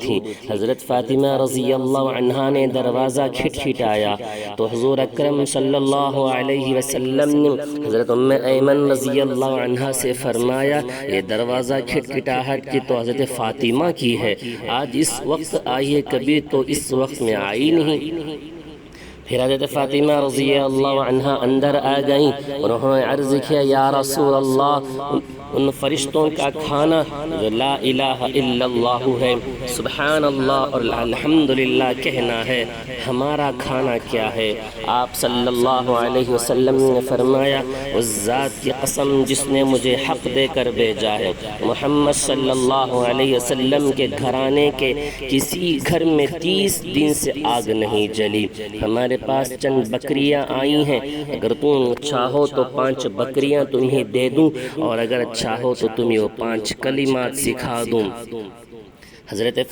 تھی۔ حضرت فاطمہ رضی اللہ عنہا نے دروازہ کھٹکھٹایا تو حضور اکرم صلی اللہ علیہ وسلم نے حضرت ام ایمن رضی اللہ عنہا سے فرمایا یہ دروازہ کھٹکھٹاہٹ کی تو حضرت فاطمہ کی ہے، آج اس وقت آئی ہے، کبھی تو اس وقت میں آئی نہیں۔ پھر حضرت فاطمہ رضی اللہ عنہا اندر آ گئیں اور انہوں نے عرض کیا یا رسول اللہ، ان فرشتوں کا کھانا جو لا الہ الا اللہ ہے، سبحان اللہ اور الحمدللہ کہنا ہے، ہمارا کھانا کیا ہے؟ آپ صلی اللہ علیہ وسلم نے فرمایا اس ذات کی قسم جس نے مجھے حق دے کر بھیجا ہے، محمد صلی اللہ علیہ وسلم کے گھرانے کے کسی گھر میں 30 دن سے آگ نہیں جلی۔ ہمارے پاس چند بکریاں آئی ہیں، اگر تم چاہو تو 5 بکریاں تمہیں دے دوں، اور اگر چاہو تو تمہیں وہ 5 کلمات سکھا دوں۔ حضرت